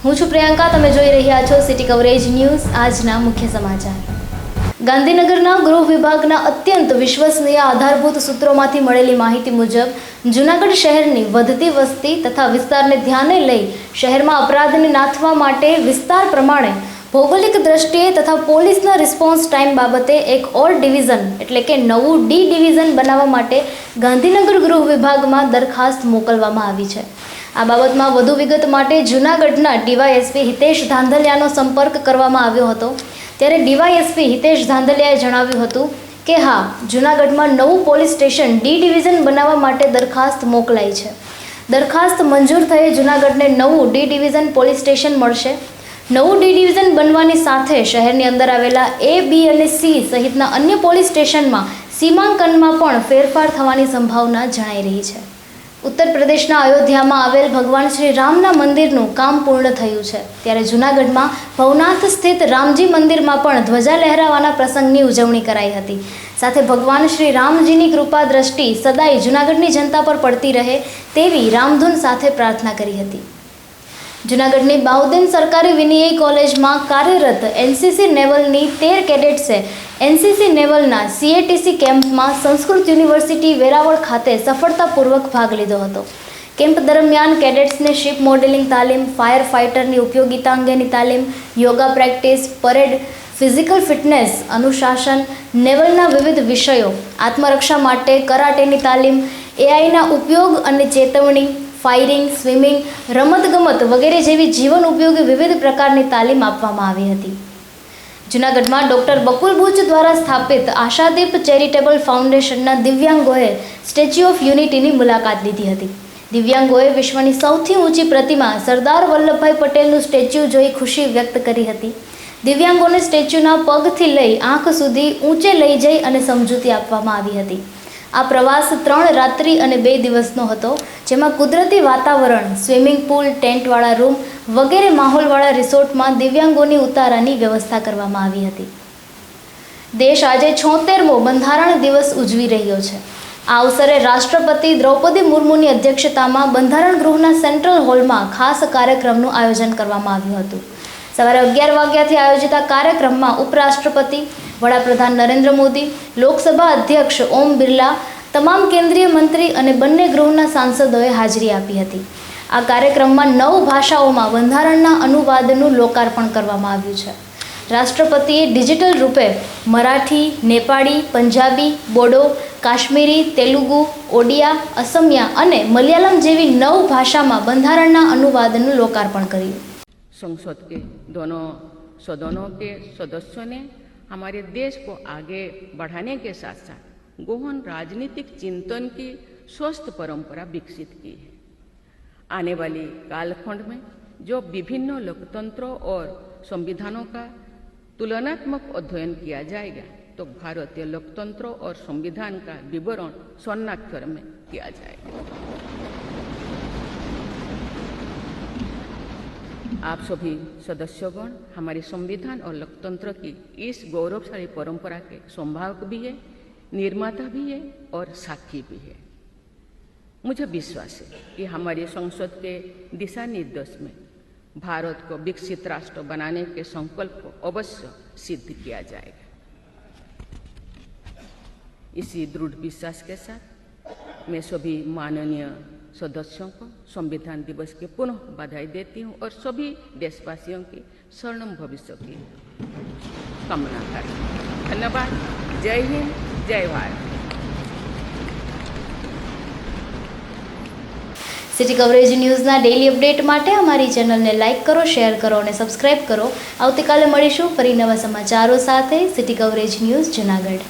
હું છું પ્રિયંકા, તમે જોઈ રહ્યા છો સિટી કવરેજ ન્યૂઝ। આજના મુખ્ય સમાચાર। ગાંધીનગરના ગૃહ વિભાગના અત્યંત વિશ્વસનીય આધારભૂત સૂત્રોમાંથી મળેલી માહિતી મુજબ જૂનાગઢ શહેરની વધતી વસ્તી તથા વિસ્તારને ધ્યાને લઈ શહેરમાં અપરાધને નાથવા માટે વિસ્તાર પ્રમાણે ભૌગોલિક દ્રષ્ટિએ તથા પોલીસના રિસ્પોન્સ ટાઈમ બાબતે એક ઓર ડિવિઝન એટલે કે નવું ડી ડિવિઝન બનાવવા માટે ગાંધીનગર ગૃહ વિભાગમાં દરખાસ્ત મોકલવામાં આવી છે। આ બાબતમાં વધુ વિગત માટે જૂનાગઢના ડીવાયએસપી હિતેશ ધાંધલિયાનો સંપર્ક કરવામાં આવ્યો હતો। ત્યારે ડીવાયએસપી હિતેશ ધાંધલિયાએ જણાવ્યું હતું કે હા, જૂનાગઢમાં નવું પોલીસ સ્ટેશન ડી ડિવિઝન બનાવવા માટે દરખાસ્ત મોકલાઈ છે। દરખાસ્ત મંજૂર થયે જૂનાગઢને નવું ડી ડિવિઝન પોલીસ સ્ટેશન મળશે। નવું ડી ડિવિઝન બનવાની સાથે શહેરની અંદર આવેલા એ, બી અને સી સહિતના અન્ય પોલીસ સ્ટેશનમાં સીમાંકનમાં પણ ફેરફાર થવાની સંભાવના જણાઈ રહી છે। ઉત્તર પ્રદેશના અયોધ્યામાં આવેલ ભગવાન શ્રી રામના મંદિરનું કામ પૂર્ણ થયું છે। ત્યારે જૂનાગઢમાં ભવનાથ સ્થિત રામજી મંદિરમાં પણ ધ્વજા લહેરાવાના પ્રસંગની ઉજવણી કરાઈ હતી। સાથે ભગવાન શ્રી રામજીની કૃપા દ્રષ્ટિ સદાય જૂનાગઢની જનતા પર પડતી રહે તેવી રામધૂન સાથે પ્રાર્થના કરી હતી। જૂનાગઢની બાઉદીન સરકારી વિનિયય કોલેજમાં કાર્યરત એનસીસી નેવલની 13 કેડેટ્સે એનસીસી નેવલના સીએટીસી કેમ્પમાં સંસ્કૃત યુનિવર્સિટી વેરાવળ ખાતે સફળતાપૂર્વક ભાગ લીધો હતો। કેમ્પ દરમિયાન કેડેટ્સને શિપ મોડેલિંગ તાલીમ, ફાયર ફાઇટરની ઉપયોગિતા અંગેની તાલીમ, yoga practice, parade, physical fitness, અનુશાસન, નેવલના વિવિધ વિષયો, આત્મરક્ષા માટે કરાટેની તાલીમ, એઆઈના ઉપયોગ અને ચેતવણી, ફાયરિંગ, સ્વિમિંગ, રમતગમત વગેરે જેવી જીવન ઉપયોગી વિવિધ પ્રકારની તાલીમ આપવામાં આવી હતી। જૂનાગઢમાં ડૉક્ટર બકુલ બુચ દ્વારા સ્થાપિત આશાદીપ ચેરિટેબલ ફાઉન્ડેશનના દિવ્યાંગોએ સ્ટેચ્યુ ઓફ યુનિટીની મુલાકાત લીધી હતી। દિવ્યાંગોએ વિશ્વની સૌથી ઊંચી પ્રતિમા સરદાર વલ્લભભાઈ પટેલનું સ્ટેચ્યુ જોઈ ખુશી વ્યક્ત કરી હતી। દિવ્યાંગોને સ્ટેચ્યુના પગથી લઈ આંખ સુધી ઊંચે લઈ જઈ અને સમજૂતી આપવામાં આવી હતી। આ પ્રવાસ 3 રાત્રિ અને 2 દિવસનો હતો, જેમાં કુદરતી વાતાવરણ, સ્વિમિંગ પુલ, ટેન્ટવાળા રૂમ વગેરે માહોલવાળા રિસોર્ટમાં દિવ્યાંગોની ઉતારાની વ્યવસ્થા કરવામાં આવી હતી। દેશ આજે 76મો બંધારણ દિવસ ઉજવી રહ્યો છે। આ અવસરે રાષ્ટ્રપતિ દ્રૌપદી મુર્મુની અધ્યક્ષતામાં બંધારણ ગૃહના સેન્ટ્રલ હોલમાં ખાસ કાર્યક્રમનું આયોજન કરવામાં આવ્યું હતું। સવારે 11 વાગ્યાથી આયોજિત આ કાર્યક્રમમાં ઉપરાષ્ટ્રપતિ, વડાપ્રધાન નરેન્દ્ર મોદી, લોકસભા અધ્યક્ષ ઓમ બિરલા, તમામ કેન્દ્રીય મંત્રી અને બંને ગૃહના સાંસદોએ હાજરી આપી હતી। આ કાર્યક્રમમાં 9 ભાષાઓમાં બંધારણના અનુવાદનું લોકાર્પણ કરવામાં આવ્યું છે। રાષ્ટ્રપતિએ ડિજિટલ રૂપે મરાઠી, નેપાળી, પંજાબી, બોડો, કાશ્મીરી, તેલુગુ, ઓડિયા, અસમિયા અને મલયાલમ જેવી 9 ભાષામાં બંધારણના અનુવાદનું લોકાર્પણ કર્યું। संसद के दोनों सदनों के सदस्यों ने हमारे देश को आगे बढ़ाने के साथ साथ गहन राजनीतिक चिंतन की स्वस्थ परंपरा विकसित की है। आने वाली कालखंड में जो विभिन्न लोकतंत्रों और संविधानों का तुलनात्मक अध्ययन किया जाएगा तो भारतीय लोकतंत्र और संविधान का विवरण स्वर्णाक्षर में किया जाएगा। आप सभी सदस्यगण हमारे संविधान और लोकतंत्र की इस गौरवशाली परंपरा के संभावक भी है, निर्माता भी है और साक्षी भी है। मुझे विश्वास है कि हमारी संसद के दिशा निर्देश में भारत को विकसित राष्ट्र बनाने के संकल्प को अवश्य सिद्ध किया जाएगा। इसी दृढ़ विश्वास के साथ मैं सभी माननीय सदस्यों को संविधान दिवस की पुनः बधाई देती हूँ और सभी देशवासियों की स्वर्णिम भविष्य की कामना करती हूँ। धन्यवाद। जय हिंद, जय भारत। સિટી કવરેજ ન્યૂઝના ડેઇલી અપડેટ માટે અમારી ચેનલને લાઇક કરો, શેર કરો અને સબસ્ક્રાઇબ કરો। આવતીકાલે મળીશું ફરી નવા સમાચારો સાથે। City coverage news Junagadh.